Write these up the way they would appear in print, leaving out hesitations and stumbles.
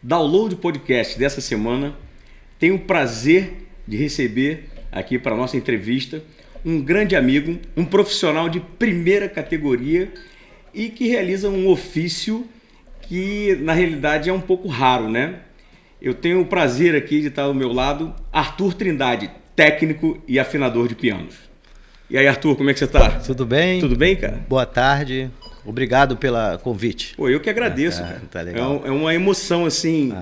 Download Podcast dessa semana. Tenho o prazer de receber aqui para a nossa entrevista um grande amigo, um profissional de primeira categoria e que realiza um ofício que na realidade é um pouco raro, né? Eu tenho o prazer aqui de estar ao meu lado, Arthur Trindade, técnico e afinador de pianos. E aí, Arthur, como é que você está? Tudo bem? Tudo bem, cara? Boa tarde. Obrigado pelo convite. Pô, eu que agradeço, cara. Tá legal. É uma emoção, assim,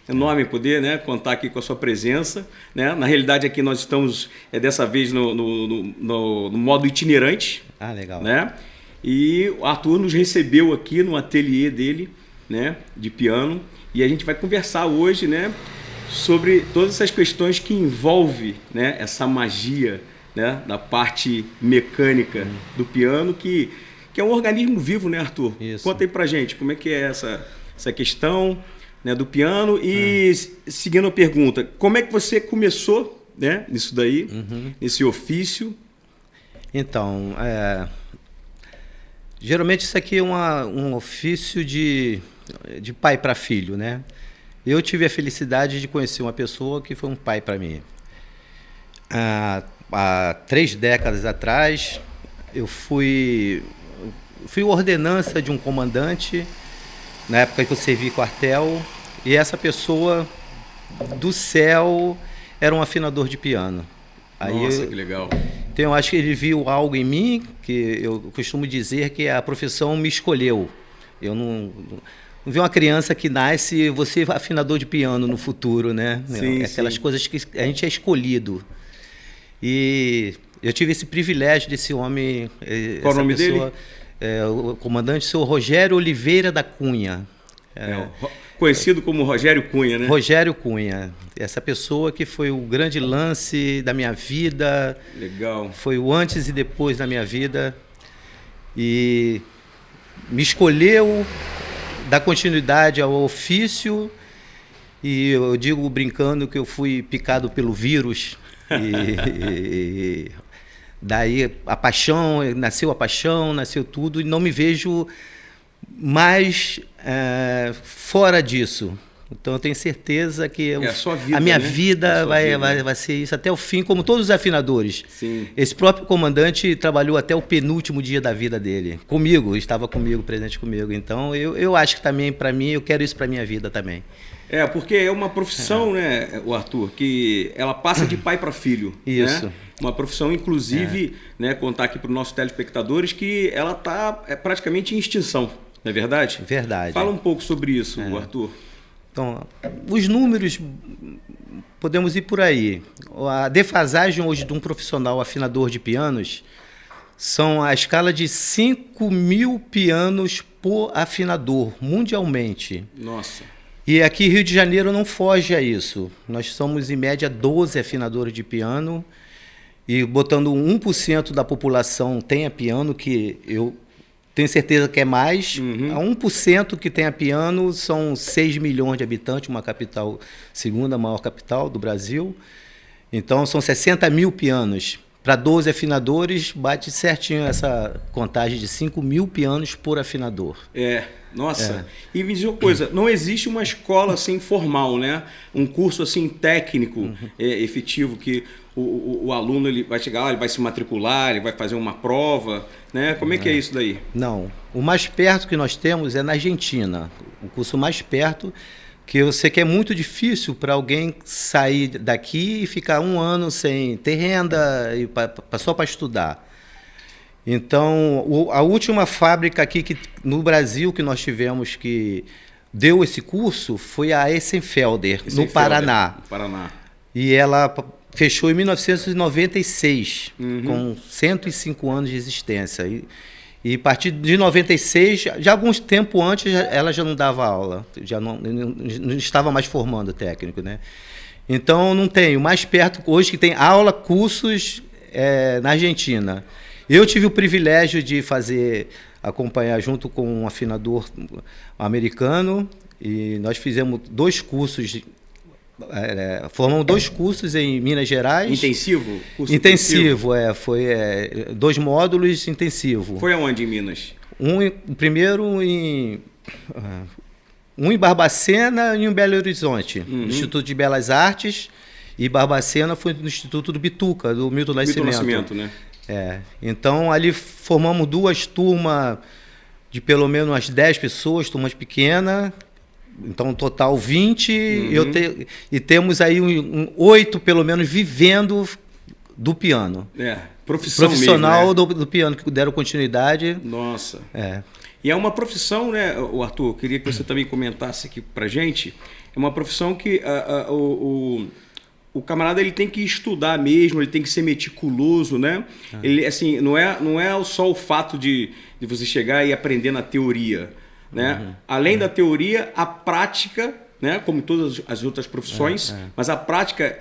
enorme poder, né, contar aqui com a sua presença. Né? Na realidade, aqui nós estamos, dessa vez, no modo itinerante. Ah, legal. Né? E o Arthur nos recebeu aqui no ateliê dele, né, de piano. E a gente vai conversar hoje, né, sobre todas essas questões que envolvem, né, essa magia, né, da parte mecânica do piano, que é um organismo vivo, né, Arthur? Isso. Conta aí pra gente como é que é essa questão, né, do piano. E seguindo a pergunta, como é que você começou, né, nisso daí, nesse ofício? Então, geralmente isso aqui é um ofício de pai para filho, né? Eu tive a felicidade de conhecer uma pessoa que foi um pai para mim. Há 3 décadas atrás, eu fui ordenança de um comandante, na época que eu servi quartel, e essa pessoa do céu era um afinador de piano. Nossa, que legal. Então eu acho que ele viu algo em mim, que eu costumo dizer que a profissão me escolheu. Eu não vi uma criança que nasce, você é afinador de piano no futuro, né? Sim, aquelas sim. coisas que a gente é escolhido. E eu tive esse privilégio desse homem. Qual o nome dele? O comandante, seu Rogério Oliveira da Cunha. Conhecido como Rogério Cunha, né? Rogério Cunha. Essa pessoa que foi o grande lance da minha vida. Legal. Foi o antes e depois da minha vida. E me escolheu, dar continuidade ao ofício. E eu digo brincando que eu fui picado pelo vírus. E daí a paixão, nasceu tudo, e não me vejo mais fora disso. Então eu tenho certeza que a minha né? vida vai ser isso até o fim, como todos os afinadores. Sim. Esse próprio comandante trabalhou até o penúltimo dia da vida dele, estava comigo, presente comigo. Então eu acho que também, para mim, eu quero isso para minha vida também. Porque é uma profissão, né, o Arthur, que ela passa de pai para filho. Isso. Né? Uma profissão, inclusive, né, contar aqui para os nossos telespectadores que ela está praticamente em extinção, não é verdade? Verdade. Fala um pouco sobre isso, Arthur. Então, os números, podemos ir por aí. A defasagem hoje de um profissional afinador de pianos são a escala de 5.000 pianos por afinador, mundialmente. Nossa. E aqui Rio de Janeiro não foge a isso. Nós somos, em média, 12 afinadores de piano, e botando 1% da população tenha piano, que eu tenho certeza que é mais. A 1% que tenha piano são 6 milhões de habitantes, uma capital, segunda maior capital do Brasil. Então, são 60.000 pianos. Para 12 afinadores, bate certinho essa contagem de 5.000 pianos por afinador. Nossa. E me diz uma coisa, não existe uma escola assim formal, né? Um curso assim técnico, efetivo, que o aluno ele vai chegar, ele vai se matricular, ele vai fazer uma prova, né? Como é que é isso daí? Não. O mais perto que nós temos é na Argentina. O curso mais perto, que eu sei que é muito difícil para alguém sair daqui e ficar 1 ano sem ter renda, só para estudar. Então, a última fábrica aqui no Brasil que nós tivemos que deu esse curso foi a Essenfelder, no Paraná. No Paraná. E ela fechou em 1996, com 105 anos de existência. E a partir de 96, já alguns tempo antes, ela já não dava aula, já não estava mais formando técnico, né? Então, não tenho. Mais perto, hoje que tem aula, cursos na Argentina. Eu tive o privilégio de acompanhar junto com um afinador americano, e nós fizemos 2 cursos, formamos 2 cursos em Minas Gerais. Intensivo? Curso intensivo, foi 2 módulos intensivo. Foi aonde em Minas? Primeiro Um em Barbacena e um em Belo Horizonte, no Instituto de Belas Artes, e Barbacena foi no Instituto do Bituca, do Milton Nascimento. Milton Nascimento, né? Então, ali formamos 2 turmas de pelo menos umas 10 pessoas, turmas pequenas, então total 20, e temos aí 8 pelo menos vivendo do piano. Profissional mesmo, do piano, que deram continuidade. Nossa. E é uma profissão, né, Arthur, eu queria que você também comentasse aqui pra gente, é uma profissão que o camarada ele tem que estudar mesmo, ele tem que ser meticuloso, né? Ele, assim, não é só o fato de você chegar e aprender na teoria, né? Além da teoria, a prática, né? Como todas as outras profissões, mas a prática,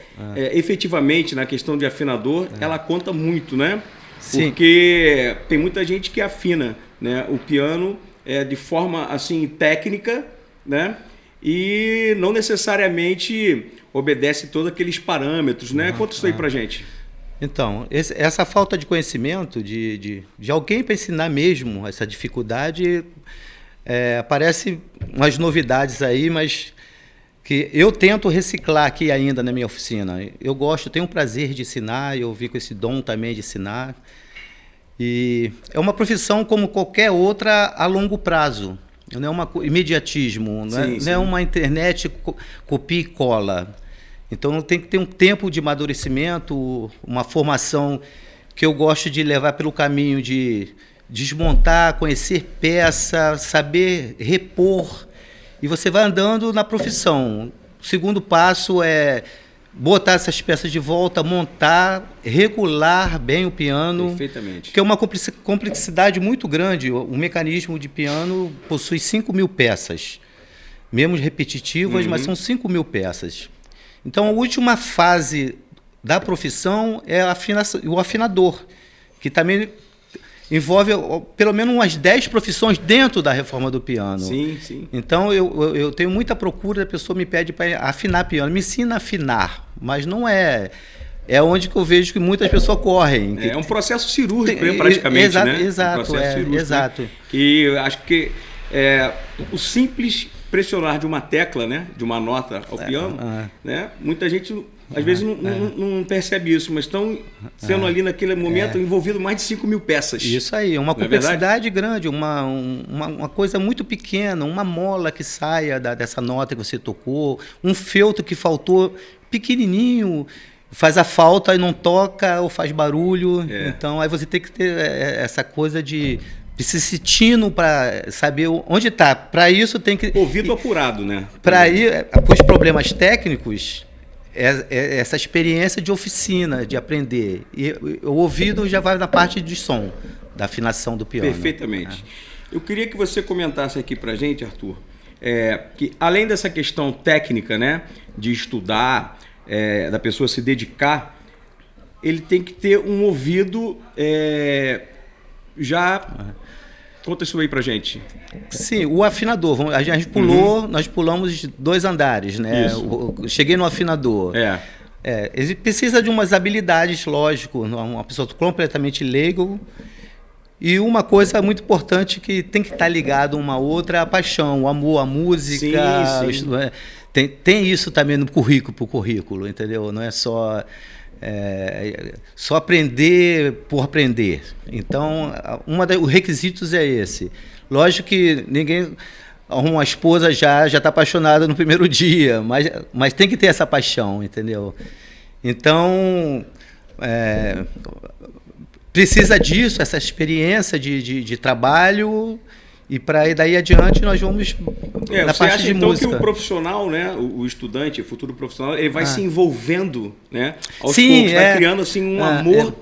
efetivamente, na questão de afinador, ela conta muito, né? Sim. Porque tem muita gente que afina, né, o piano de forma assim técnica, né? E não necessariamente obedece todos aqueles parâmetros, né? Conta isso aí pra gente. Então, essa falta de conhecimento de alguém para ensinar mesmo essa dificuldade, aparece umas novidades aí, mas que eu tento reciclar aqui ainda na minha oficina. Eu tenho um prazer de ensinar, eu vi com esse dom também de ensinar. E é uma profissão como qualquer outra a longo prazo. Não é um imediatismo, não é uma internet copia e cola. Então tem que ter um tempo de amadurecimento, uma formação que eu gosto de levar pelo caminho de desmontar, conhecer peça, saber repor. E você vai andando na profissão. O segundo passo é botar essas peças de volta, montar, regular bem o piano. Perfeitamente. Que é uma complexidade muito grande. O mecanismo de piano possui 5.000 peças. Mesmo repetitivas, mas são 5.000 peças. Então, a última fase da profissão é o afinador, que também envolve pelo menos umas 10 profissões dentro da reforma do piano. Sim, sim. Então, eu tenho muita procura, a pessoa me pede para afinar piano, me ensina a afinar, mas não é... É onde que eu vejo que muitas pessoas correm. É um processo cirúrgico, praticamente, né? Exato, exato. Né? E eu acho que o simples pressionar de uma tecla, né, de uma nota ao piano, né, muita gente às vezes não percebe isso, mas estão sendo ali naquele momento envolvido mais de 5.000 peças. Isso aí, uma complexidade grande, uma coisa muito pequena, uma mola que saia dessa nota que você tocou, um feltro que faltou pequenininho, faz a falta e não toca ou faz barulho. Então aí você tem que ter essa coisa de se tino para saber onde está. Para isso tem que... Ouvido apurado, né? Para ir com os problemas técnicos, essa experiência de oficina, de aprender. E o ouvido já vai na parte de som, da afinação do piano. Perfeitamente. Eu queria que você comentasse aqui para a gente, Arthur, que além dessa questão técnica, né, de estudar, da pessoa se dedicar, ele tem que ter um ouvido já... Conta isso aí pra gente. Sim, o afinador. A gente pulou, nós pulamos 2 andares, né? Cheguei no afinador. Ele precisa de umas habilidades, lógico, uma pessoa completamente leiga. E uma coisa muito importante que tem que estar ligado uma outra é a paixão, o amor, a música. Sim. Tem isso também no currículo, entendeu? Não é só aprender por aprender. Então, os requisitos é esse. Lógico que ninguém arruma uma esposa já está apaixonada no primeiro dia, mas tem que ter essa paixão, entendeu? Então, precisa disso, essa experiência de trabalho. E para daí adiante nós vamos na parte de música. Então que o profissional, né, o estudante, o futuro profissional, ele vai se envolvendo, né, aos poucos, vai criando assim um amor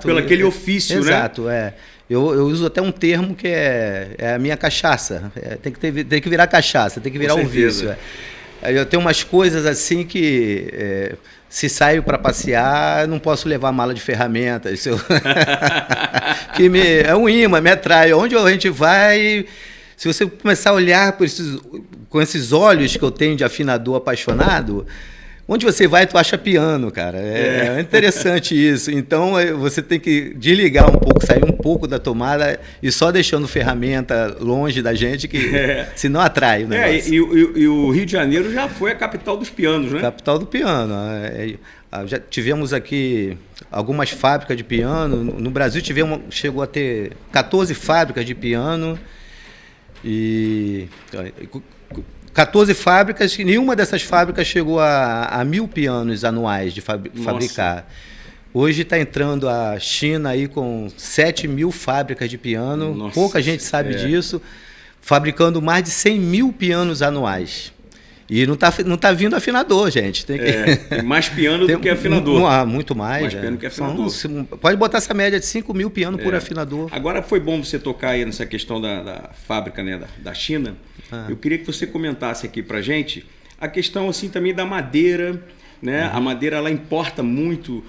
pelo aquele ofício, exato, né? Eu uso até um termo que é a minha cachaça. Tem que virar cachaça, tem que virar um vício. Eu tenho umas coisas assim que se saio para passear, não posso levar mala de ferramentas. Que é um imã, me atrai. Onde a gente vai, se você começar a olhar com esses olhos que eu tenho de afinador apaixonado, onde você vai, tu acha piano, cara. É interessante isso. Então, você tem que desligar um pouco, sair um pouco da tomada e só deixando ferramenta longe da gente, que senão atrai o negócio. E o Rio de Janeiro já foi a capital dos pianos, né? Capital do piano. Já tivemos aqui algumas fábricas de piano. No Brasil chegou a ter 14 fábricas de piano. E 14 fábricas, e nenhuma dessas fábricas chegou a 1.000 pianos anuais de fabricar. Hoje está entrando a China aí com 7.000 fábricas de piano. Nossa, pouca gente sabe disso, fabricando mais de 100.000 pianos anuais. E não tá vindo afinador, gente. Tem mais piano do que afinador. Muito mais. Mais piano que afinador. Pode botar essa média de 5.000 pianos por afinador. Agora, foi bom você tocar aí nessa questão da fábrica, né, da China. Eu queria que você comentasse aqui pra gente a questão assim também da madeira, né? A madeira, ela importa muito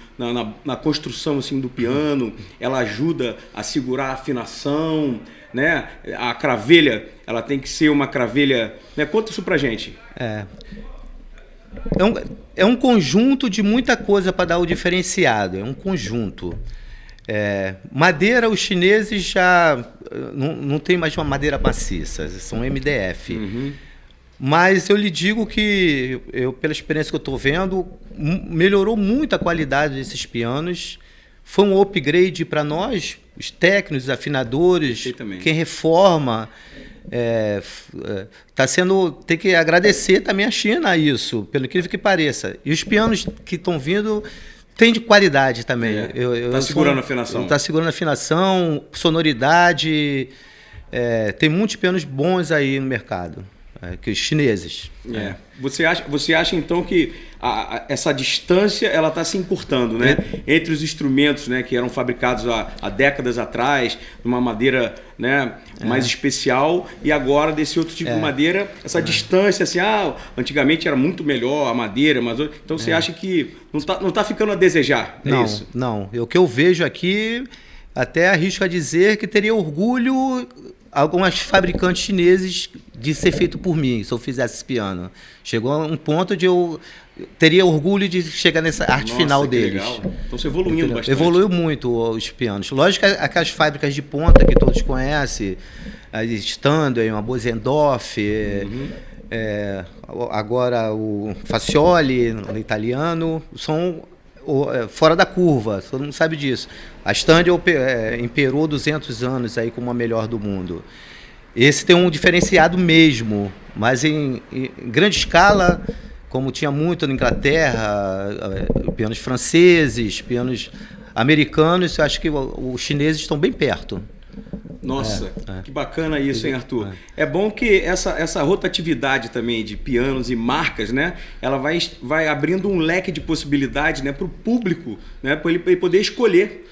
na construção assim do piano, ela ajuda a segurar a afinação, né? A cravelha, ela tem que ser uma cravelha, né? Conta isso pra gente. É um conjunto de muita coisa para dar o diferenciado, é um conjunto. Madeira, os chineses já não tem mais uma madeira maciça, são MDF. Mas eu lhe digo que, pela experiência que eu estou vendo, melhorou muito a qualidade desses pianos. Foi um upgrade para nós, os técnicos, os afinadores, quem reforma. Tem que agradecer também a China a isso, pelo incrível que pareça. E os pianos que estão vindo tem de qualidade também. Está segurando a afinação. Está segurando a afinação, sonoridade. Tem muitos pianos bons aí no mercado, que os chineses. Você acha então que essa distância ela está se encurtando, né? Entre os instrumentos, né, que eram fabricados há décadas atrás, numa madeira, né, mais especial, e agora desse outro tipo de madeira, essa distância assim, antigamente era muito melhor a madeira, mas então você acha que não tá ficando a desejar? Isso? Não. O que eu vejo aqui, até arrisco a dizer que teria orgulho algumas fabricantes chineses de ser feito por mim, se eu fizesse esse piano. Chegou a um ponto de eu teria orgulho de chegar nessa arte final deles. Legal. Então você evoluindo bastante. Evoluiu muito os pianos. Lógico que aquelas fábricas de ponta que todos conhecem, a Standard, a Bosendorff, agora o Facioli, no italiano, são fora da curva, todo mundo sabe disso. A Standard imperou 200 anos aí como a melhor do mundo. Esse tem um diferenciado mesmo, mas em grande escala, como tinha muito na Inglaterra, pianos franceses, pianos americanos, eu acho que os chineses estão bem perto. Nossa, que bacana isso, hein, Arthur? É bom que essa rotatividade também de pianos e marcas, né? Ela vai abrindo um leque de possibilidades, né, para o público, né, para ele poder escolher.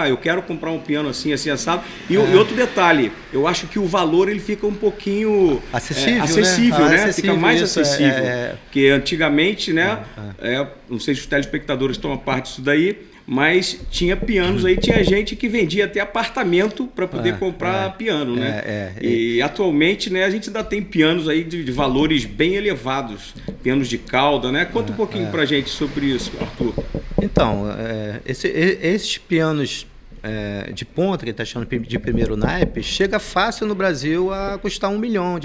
Eu quero comprar um piano assim, assim, assado. E outro detalhe, eu acho que o valor ele fica um pouquinho acessível, né? Fica mais acessível. Porque antigamente, né? Não sei se os telespectadores tomam parte disso daí, mas tinha pianos aí, tinha gente que vendia até apartamento para poder comprar piano, né? E atualmente, né, a gente ainda tem pianos aí de valores bem elevados, pianos de cauda, né? Conta um pouquinho pra gente sobre isso, Arthur. Então, esses pianos de ponta, que está chamando de primeiro naipe, chega fácil no Brasil a custar R$1 milhão.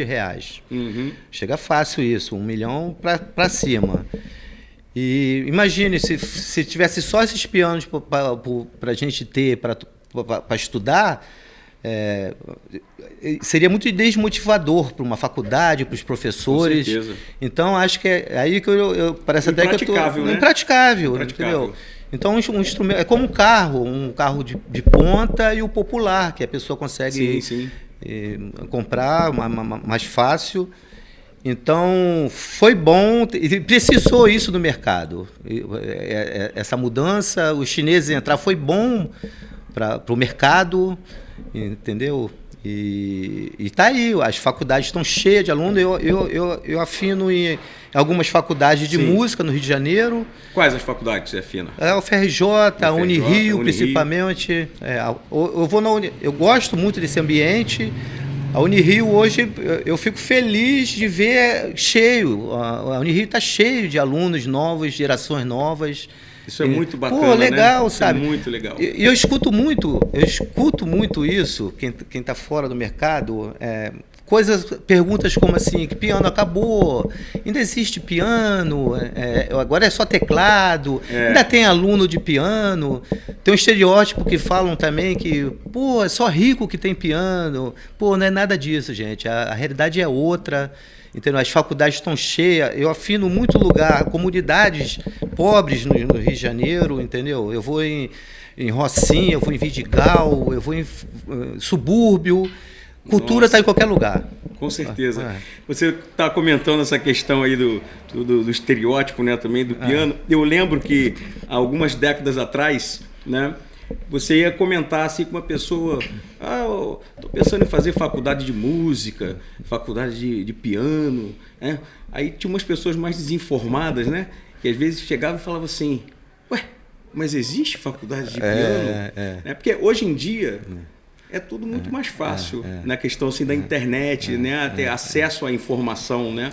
Chega fácil isso, 1 milhão para cima. E imagine se tivesse só esses pianos para a gente ter, para estudar, seria muito desmotivador para uma faculdade, para os professores. Com certeza. Então, acho que é aí que parece até que eu estou... Né? Impraticável, entendeu? Então, um instrumento é como um carro de ponta e o popular, que a pessoa consegue comprar mais fácil. Então, foi bom, e precisou isso no mercado. Essa mudança, os chineses entrar, foi bom para o mercado, entendeu? E está aí, as faculdades estão cheias de alunos. Eu afino em algumas faculdades de música no Rio de Janeiro. Quais as faculdades você afina? O FRJ, a Unirio, principalmente. Eu gosto muito desse ambiente. A Unirio hoje, eu fico feliz de ver cheio. A Unirio está cheio de alunos novos, gerações novas. Isso é muito bacana, pô, legal, né? sabe? Isso é muito legal. E eu escuto muito isso, quem está fora do mercado, perguntas como assim, que piano acabou, ainda existe piano, agora é só teclado, ainda tem aluno de piano, tem um estereótipo que falam também que, pô, é só rico que tem piano, pô, não é nada disso, gente, a realidade é outra. Entendeu? As faculdades estão cheias, eu afino muito lugar, comunidades pobres no Rio de Janeiro, entendeu? Eu vou em Rocinha, eu vou em Vidigal, eu vou em subúrbio, cultura está em qualquer lugar. Com certeza. Você está comentando essa questão aí do estereótipo, né, também do piano. Eu lembro que há algumas décadas atrás, né, você ia comentar assim com uma pessoa, estou pensando em fazer faculdade de música, faculdade de piano, né? Aí tinha umas pessoas mais desinformadas, né? Que às vezes chegavam e falavam assim, ué, mas existe faculdade de piano? Né? Porque hoje em dia é tudo muito mais fácil, na questão assim da internet, né? Ter acesso à informação, né?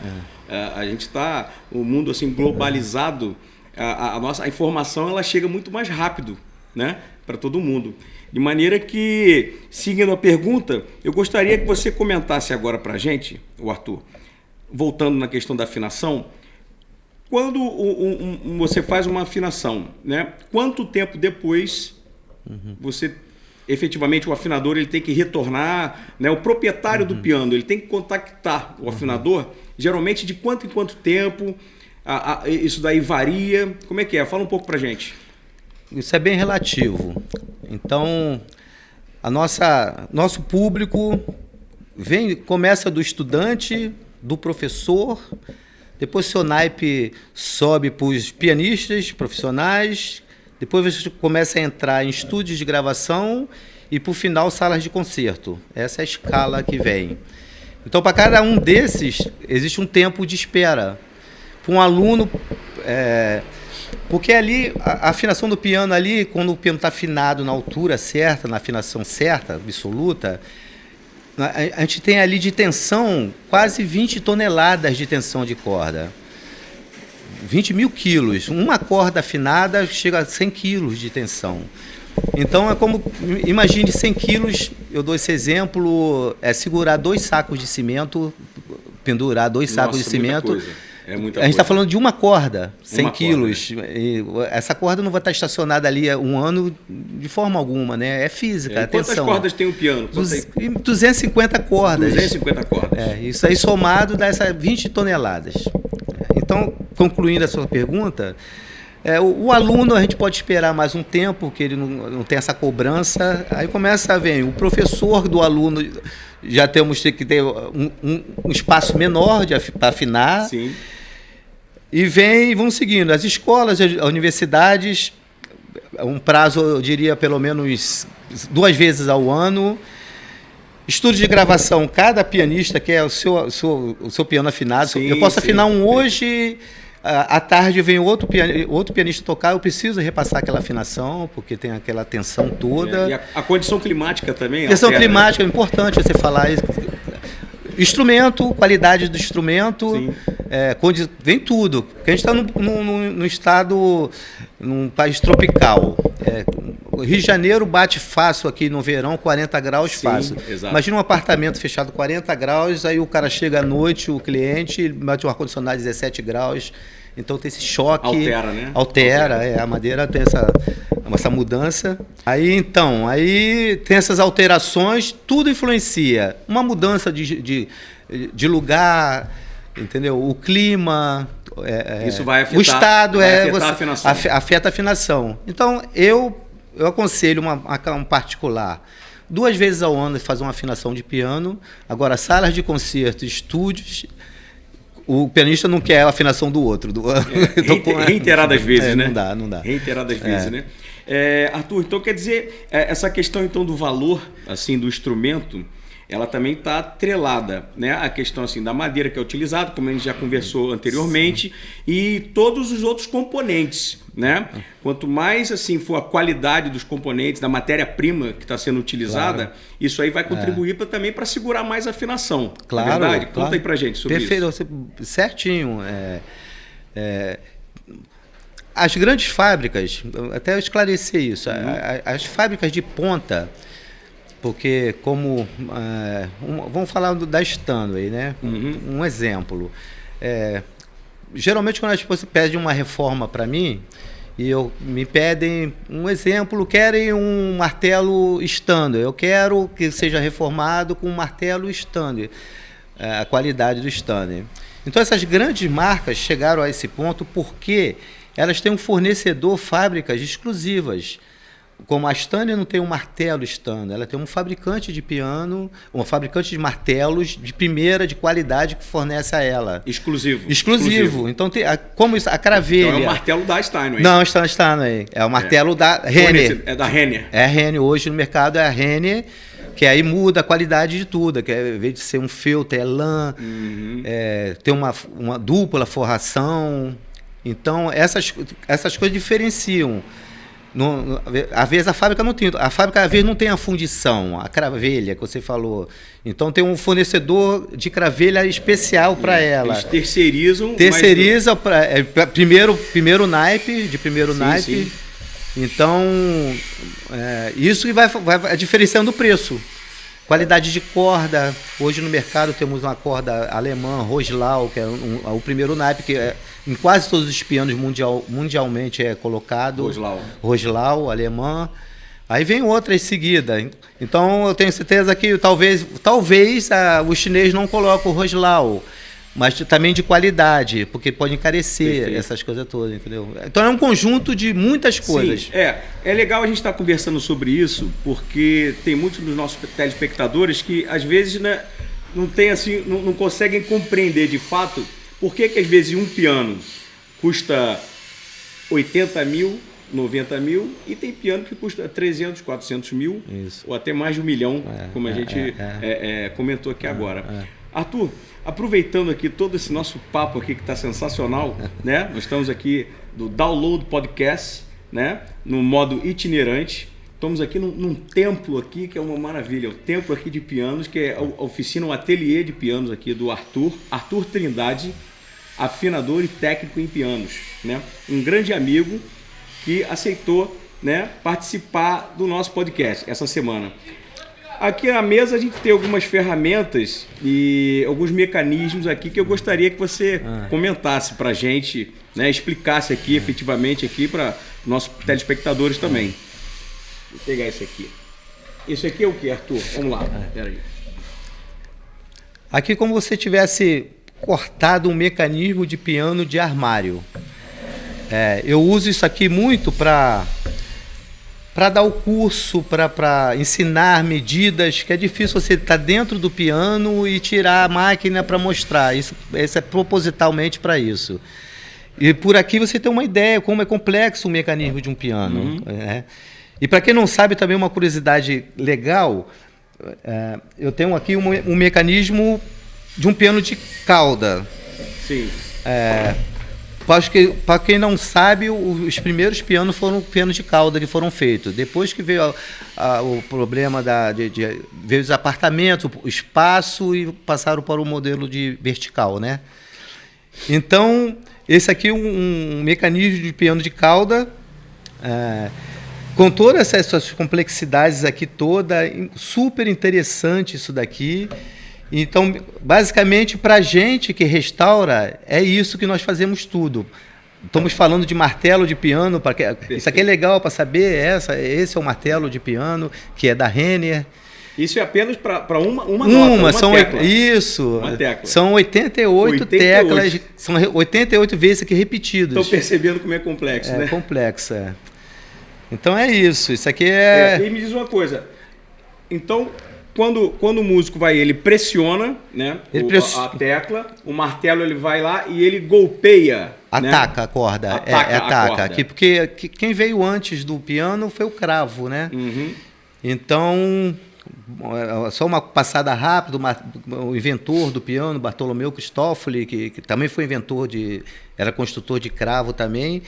A gente está, o mundo assim globalizado, a informação ela chega muito mais rápido, né, para todo mundo. De maneira que, seguindo a pergunta, eu gostaria que você comentasse agora para a gente, o Arthur, voltando na questão da afinação, quando você faz uma afinação, né, quanto tempo depois você, efetivamente, o afinador ele tem que retornar, né, o proprietário do piano, ele tem que contactar o afinador, geralmente de quanto em quanto tempo, isso daí varia, como é que é? Fala um pouco para a gente. Isso é bem relativo. Então, nosso público começa do estudante, do professor, depois seu naipe sobe para os pianistas profissionais, depois você começa a entrar em estúdios de gravação e, por final, salas de concerto. Essa é a escala que vem. Então, para cada um desses, existe um tempo de espera. Para um aluno... Porque ali, a afinação do piano ali, quando o piano está afinado na altura certa, na afinação certa, absoluta, a gente tem ali de tensão quase 20 toneladas de tensão de corda. 20 mil quilos. Uma corda afinada chega a 100 quilos de tensão. Então, é como, imagine 100 quilos, eu dou esse exemplo, segurar 2 sacos de cimento, pendurar 2 sacos de cimento. A gente está falando de uma corda, 100 quilos. E essa corda não vai estar estacionada ali um ano de forma alguma, né? É física, atenção. Quantas cordas tem o piano? 250 cordas. 250 cordas. Isso aí somado dá essas 20 toneladas. Então, concluindo a sua pergunta, o aluno a gente pode esperar mais um tempo, que ele não tem essa cobrança. Aí começa a ver, o professor do aluno, já temos que ter um espaço menor para afinar. Sim. E vão seguindo. As escolas, as universidades, um prazo, eu diria, pelo menos 2 vezes ao ano. Estúdio de gravação, cada pianista quer o seu piano afinado. Sim, eu posso afinar hoje, à tarde vem outro pianista tocar, eu preciso repassar aquela afinação, porque tem aquela tensão toda. E a condição climática também? Condição climática é importante você falar isso. Instrumento, qualidade do instrumento, vem tudo. Porque a gente está num estado, num país tropical. Rio de Janeiro bate fácil aqui no verão, 40 graus fácil. Exato. Imagina um apartamento fechado 40 graus, aí o cara chega à noite, o cliente, bate um ar-condicionado 17 graus. Então tem esse choque. Altera, né? Altera. A madeira tem essa mudança. Aí tem essas alterações, tudo influencia. Uma mudança de lugar, entendeu? O clima, isso vai afetar, o estado, afeta a afinação. Então, eu aconselho um particular 2 vezes ao ano fazer uma afinação de piano. Agora, salas de concerto, estúdios, o pianista não quer a afinação do outro. Reiteradas vezes, né? Não dá. Reiteradas vezes, né? Arthur, então quer dizer, essa questão então do valor assim, do instrumento, ela também está atrelada, né, à questão assim, da madeira que é utilizada, como a gente já conversou anteriormente, e todos os outros componentes. Né? Quanto mais assim for a qualidade dos componentes, da matéria-prima que está sendo utilizada, isso aí vai contribuir também para segurar mais a afinação. Claro, não é verdade? claro. Conta aí para gente sobre Perfeito, isso. certinho. As grandes fábricas, até eu esclarecer isso, as fábricas de ponta, porque como vamos falar da Stanley, né? Um exemplo. Geralmente quando as pessoas pedem uma reforma para mim, e me pedem um exemplo, querem um martelo Stanley, eu quero que seja reformado com um martelo Stanley, a qualidade do Stanley. Então essas grandes marcas chegaram a esse ponto porque elas têm um fornecedor, fábricas exclusivas. Como a Stanley não tem um martelo Stanley, ela tem um fabricante de piano, um fabricante de martelos de primeira, de qualidade, que fornece a ela. Exclusivo. Então, como isso, a Cravelha... Então é o martelo da Steinway. Não, Steinway. É o martelo da Renner. É da Renner. É a Renner. Hoje no mercado é a Renner, que aí muda a qualidade de tudo. Que em vez de ser um feltro, é lã, tem uma dupla forração. Então, essas coisas diferenciam. Às vezes a fábrica não tem. A fábrica às vezes não tem a fundição, a cravelha que você falou. Então tem um fornecedor de cravelha especial para ela. Eles terceirizam. Terceiriza para primeiro naipe, de primeiro naipe. Sim. Então isso que vai diferenciando o preço. Qualidade de corda. Hoje no mercado temos uma corda alemã, Roslau, que é o primeiro naipe, que em quase todos os pianos mundialmente é colocado. Roslau, alemã. Aí vem outra em seguida. Então eu tenho certeza que talvez o chinês não coloque o Roslau, mas também de qualidade, porque pode encarecer essas coisas todas, entendeu? Então é um conjunto de muitas coisas. Sim, é legal a gente estar conversando sobre isso, porque tem muitos dos nossos telespectadores que às vezes, né, não tem assim, não conseguem compreender de fato por que às vezes um piano custa 80 mil, 90 mil, e tem piano que custa 300, 400 mil, ou até mais de 1 milhão, como a gente comentou aqui agora. Arthur, aproveitando aqui todo esse nosso papo aqui que está sensacional, né? Nós estamos aqui do Download Podcast, né? No modo itinerante. Estamos aqui num templo aqui que é uma maravilha, o templo aqui de pianos, que é a oficina, um ateliê de pianos aqui do Arthur Trindade, afinador e técnico em pianos, né? Um grande amigo que aceitou, né, participar do nosso podcast essa semana. Aqui na mesa a gente tem algumas ferramentas e alguns mecanismos aqui que eu gostaria que você comentasse para a gente, né, explicasse aqui efetivamente aqui para nossos telespectadores também. Vou pegar esse aqui. Esse aqui é o que, Arthur? Vamos lá. Peraí. Aqui como se tivesse cortado um mecanismo de piano de armário. Eu uso isso aqui muito para dar o curso, para ensinar medidas, que é difícil você estar dentro do piano e tirar a máquina para mostrar. Isso é propositalmente para isso. E por aqui você tem uma ideia como é complexo o mecanismo de um piano. E para quem não sabe, também uma curiosidade legal, eu tenho aqui um mecanismo de um piano de cauda. Sim. Para quem não sabe, os primeiros pianos foram pianos de cauda que foram feitos. Depois que veio o problema veio os apartamentos, o espaço, e passaram para o modelo de vertical, né? Então, esse aqui é um mecanismo de piano de cauda, com todas essas complexidades aqui toda, super interessante isso daqui. Então, basicamente, para a gente que restaura, é isso que nós fazemos tudo. Estamos falando de martelo de piano, isso aqui é legal para saber, esse é o martelo de piano, que é da Renner. Isso é apenas para uma tecla. Isso, uma tecla. São 88 teclas, são 88 vezes aqui repetidos. Estão percebendo como é complexo, né? É complexo, Então é isso aqui é... E me diz uma coisa, então... Quando o músico ele pressiona, né, a tecla, o martelo ele vai lá e ele golpeia. Ataca, né? A corda. Ataca a corda. Aqui, porque quem veio antes do piano foi o cravo, né? Uhum. Então, só uma passada rápida, o inventor do piano, Bartolomeu Cristofoli, que também foi inventor era construtor de cravo também,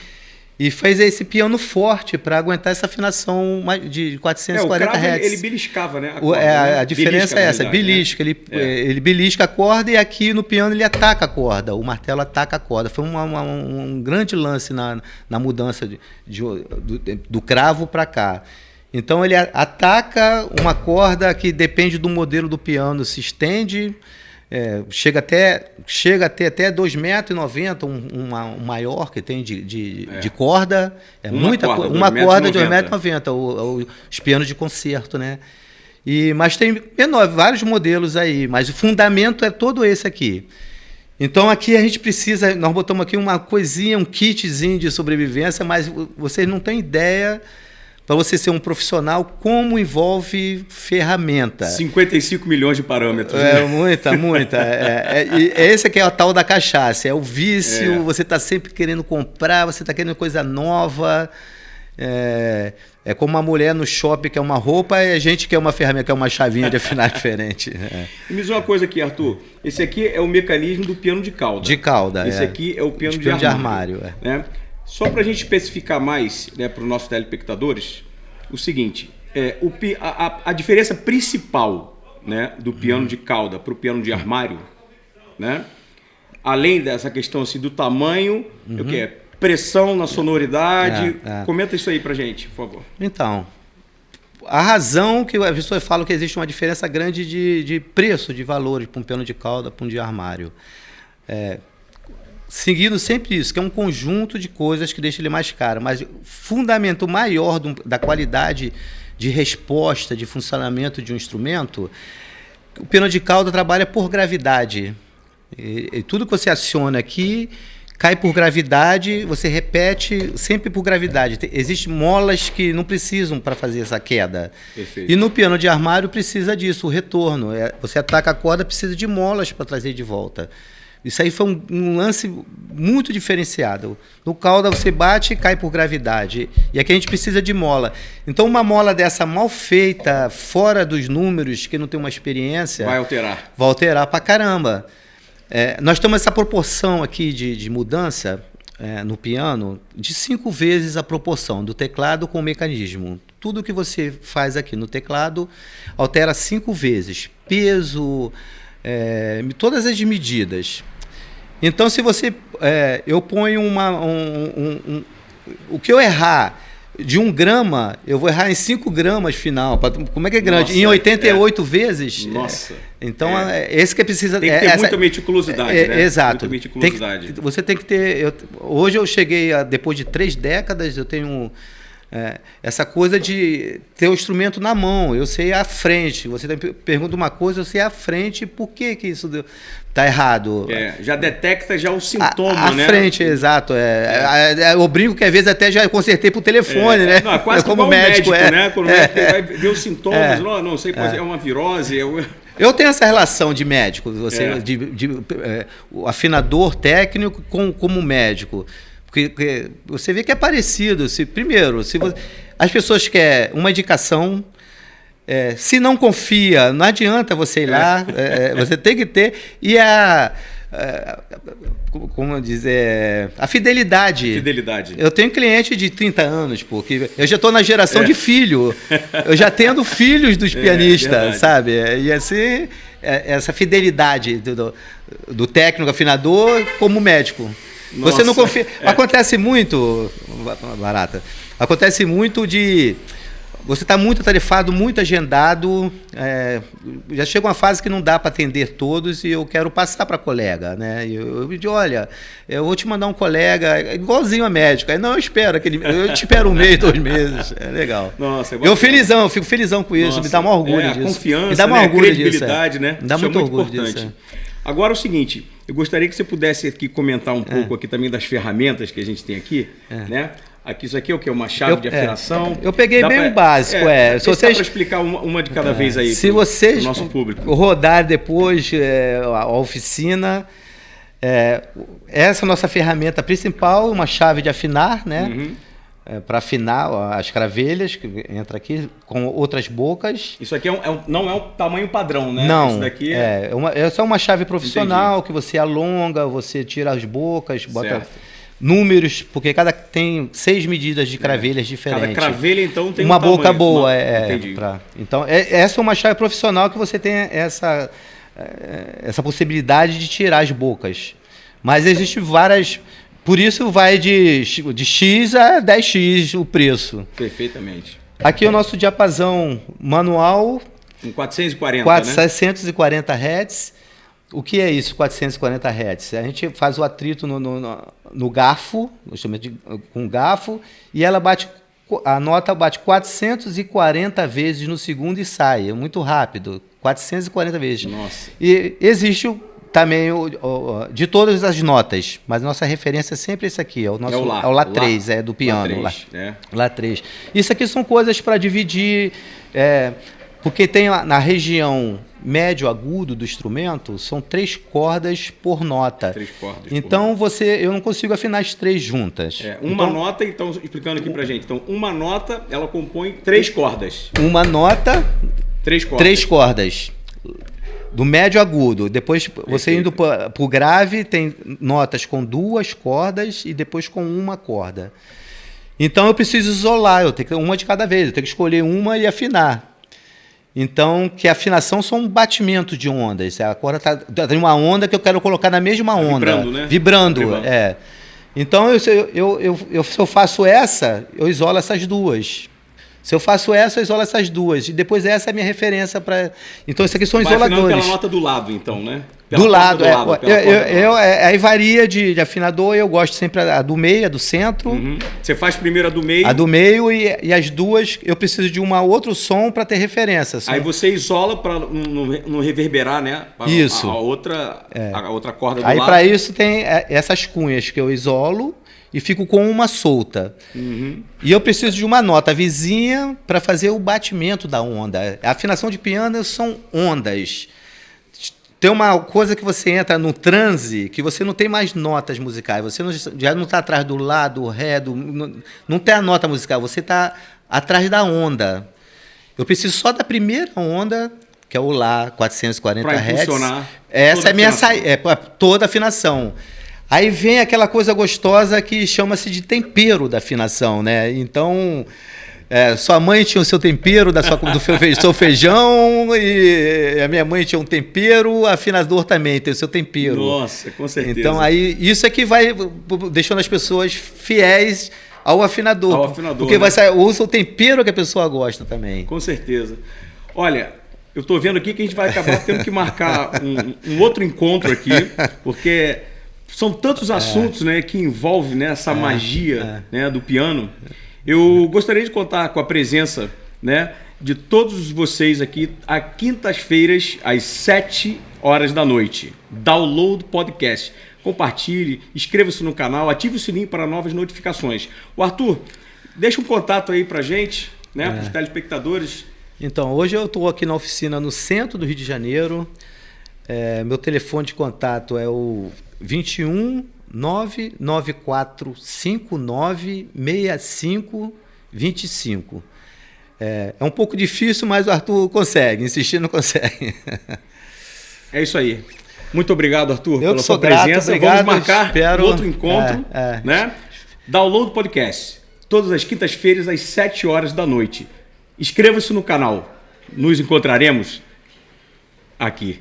e fez esse piano forte para aguentar essa afinação de 440 Hz. Ele beliscava, né? A diferença belisca, é essa, belisca. Né? Ele belisca a corda e aqui no piano ele ataca a corda, o martelo ataca a corda. Foi um grande lance na mudança do cravo para cá. Então ele ataca uma corda que depende do modelo do piano, se estende, chega até 2,90 metros, um maior que tem de corda. Uma corda de 2,90 metros, os pianos de concerto, né? Mas tem vários modelos aí, mas o fundamento é todo esse aqui. Então aqui a gente precisa, nós botamos aqui uma coisinha, um kitzinho de sobrevivência, mas vocês não têm ideia, para você ser um profissional, como envolve ferramenta. 55 milhões de parâmetros. Muita. Esse aqui é o tal da cachaça, é o vício, você está sempre querendo comprar, você está querendo coisa nova. É como uma mulher no shopping quer uma roupa e a gente quer uma ferramenta, quer uma chavinha de afinar diferente. E me diz uma coisa aqui, Arthur. Esse aqui é o mecanismo do piano de cauda. De cauda, Esse aqui é o piano de armário. Né? Só para a gente especificar mais, né, para os nossos telespectadores, o seguinte, a diferença principal, né, do piano de cauda para o piano de armário, né, além dessa questão assim, do tamanho, o que é? Pressão na sonoridade. Comenta isso aí para a gente, por favor. Então, a razão que as pessoas falam que existe uma diferença grande de preço, de valores para um piano de cauda, para um de armário. Seguindo sempre isso, que é um conjunto de coisas que deixa ele mais caro, mas o fundamento maior da qualidade de resposta, de funcionamento de um instrumento, o piano de cauda trabalha por gravidade. E tudo que você aciona aqui cai por gravidade, você repete sempre por gravidade. Existem molas que não precisam para fazer essa queda. Perfeito. E no piano de armário precisa disso, o retorno. Você ataca a corda, precisa de molas para trazer de volta. Isso aí foi um lance muito diferenciado. No cauda você bate e cai por gravidade. E aqui a gente precisa de mola. Então uma mola dessa mal feita, fora dos números, que não tem uma experiência... Vai alterar. Vai alterar pra caramba. Nós temos essa proporção aqui de mudança no piano de 5 vezes a proporção do teclado com o mecanismo. Tudo que você faz aqui no teclado altera 5 vezes. Peso... todas as medidas. Então, se você... eu ponho o que eu errar de 1 grama, eu vou errar em 5 gramas final. Como é que é grande? Em 88 vezes? Nossa. Então, esse que precisa... Tem que ter muita meticulosidade, né? Exato. Muita meticulosidade. Você tem que ter... Hoje eu cheguei, depois de 3 décadas, eu tenho... essa coisa de ter o instrumento na mão, eu sei à frente. Você pergunta uma coisa, eu sei à frente por que isso está errado. Já detecta já o sintoma, né? À frente, exato. Eu brinco que às vezes até já consertei por telefone, né? Não, quase como médico, né? Quando o médico vai ver os sintomas, não sei, é uma virose. Eu tenho essa relação de médico, o afinador técnico como médico. Porque você vê que é parecido. Primeiro, as pessoas querem uma indicação, se não confia, não adianta você ir lá, você tem que ter. E como dizer, a fidelidade. Fidelidade. Eu tenho cliente de 30 anos, porque eu já estou na geração de filho. Eu já tendo filhos dos pianistas, sabe? E assim, essa fidelidade do técnico afinador como médico. Nossa, você não confia. Acontece muito, Barata. Acontece muito de você estar muito atarefado, muito agendado. Já chega uma fase que não dá para atender todos e eu quero passar para colega, né? Eu digo, olha, eu vou te mandar um colega igualzinho a médico. Aí não, eu te espero 1 mês, 2 meses. É legal. Nossa, eu fico felizão com isso. Nossa, me dá maior orgulho disso. A confiança, me dá maior orgulho credibilidade, disso, né? Me dá isso muito orgulho importante. disso. Agora é o seguinte, eu gostaria que você pudesse aqui comentar um pouco aqui também das ferramentas que a gente tem aqui, né? Aqui, isso aqui é o quê? Uma chave de afinação? Eu peguei bem o básico, Se vocês... Dá para explicar uma de cada vez aí se vocês nosso público. Rodar depois a oficina, essa é a nossa ferramenta principal, uma chave de afinar, né? para afinar as cravelhas, que entra aqui, com outras bocas. Isso aqui não é um tamanho padrão, né? Não, isso daqui essa é uma chave profissional. Entendi. Que você alonga, você tira as bocas, bota números, porque tem 6 medidas de cravelhas diferentes. Cada cravelha, então, tem uma boca tamanho. boa. Entendi. Então, essa é uma chave profissional que você tem essa possibilidade de tirar as bocas. Mas existem várias... Por isso vai de X a 10X o preço. Perfeitamente. Aqui é o nosso diapasão manual. Com 440, 440 Hz. O que é isso, 440 Hz? A gente faz o atrito no garfo, com garfo, e a nota bate 440 vezes no segundo e sai. É muito rápido. 440 vezes. Nossa. E existe também de todas as notas, mas nossa referência é sempre esse aqui, é o Lá 3, do piano. Lá 3. Isso aqui são coisas para dividir, porque tem na região médio agudo do instrumento, são 3 cordas por nota. 3 cordas. Então eu não consigo afinar as 3 juntas. Uma nota, então, explicando aqui pra gente. Então, uma nota, ela compõe 3 cordas. Uma nota, 3 cordas. 3 cordas. Do médio agudo. Depois, você indo para o grave, tem notas com 2 cordas e depois com 1 corda. Então, eu preciso isolar, eu tenho que ter uma de cada vez, eu tenho que escolher uma e afinar. Então, que a afinação são um batimento de ondas. A corda tem uma onda que eu quero colocar na mesma onda. Vibrando, né? Vibrando. Então, se eu faço essa, eu isolo essas 2. Se eu faço essa, eu isolo essas 2. E depois essa é a minha referência para... Então, isso aqui são isoladores. Pela nota do lado, então, né? Do lado. Aí varia de afinador. Eu gosto sempre a do meio, a do centro. Uhum. Você faz primeiro a do meio. A do meio e as 2, eu preciso de outro som para ter referência. Aí você isola para não reverberar, né? Isso. A outra corda do lado. Aí lado. para isso tem essas cunhas que eu isolo e fico com uma solta. Uhum. E eu preciso de uma nota vizinha para fazer o batimento da onda. A afinação de piano são ondas. Tem uma coisa que você entra no transe, que você não tem mais notas musicais. Você já não está atrás do lá, do ré, não tem a nota musical. Você está atrás da onda. Eu preciso só da primeira onda, que é o lá, 440 Hz. Para impulsionar. Essa é minha saída, toda a afinação. Aí vem aquela coisa gostosa que chama-se de tempero da afinação, né? Então, sua mãe tinha o seu tempero do seu feijão, e a minha mãe tinha um tempero, a afinador também tem o seu tempero. Nossa, com certeza. Então, aí, isso é que vai deixando as pessoas fiéis ao afinador. Porque usa o tempero que a pessoa gosta também. Com certeza. Olha, eu estou vendo aqui que a gente vai acabar tendo que marcar um outro encontro aqui, porque... São tantos assuntos, né, que envolvem, né, essa magia né, do piano. Eu gostaria de contar com a presença, né, de todos vocês aqui às quintas-feiras, às 7 horas da noite. Download Podcast. Compartilhe, inscreva-se no canal, ative o sininho para novas notificações. O Arthur, deixa um contato aí para a gente, né, para os telespectadores. Então, hoje eu estou aqui na oficina no centro do Rio de Janeiro. Meu telefone de contato é o 21 99459 6525. É um pouco difícil, mas o Arthur consegue. Insistir não consegue. É isso aí. Muito obrigado, Arthur, pela sua presença. Obrigado, vamos marcar outro encontro. Né? Download Podcast. Todas as quintas-feiras, às 7 horas da noite. Inscreva-se no canal. Nos encontraremos aqui.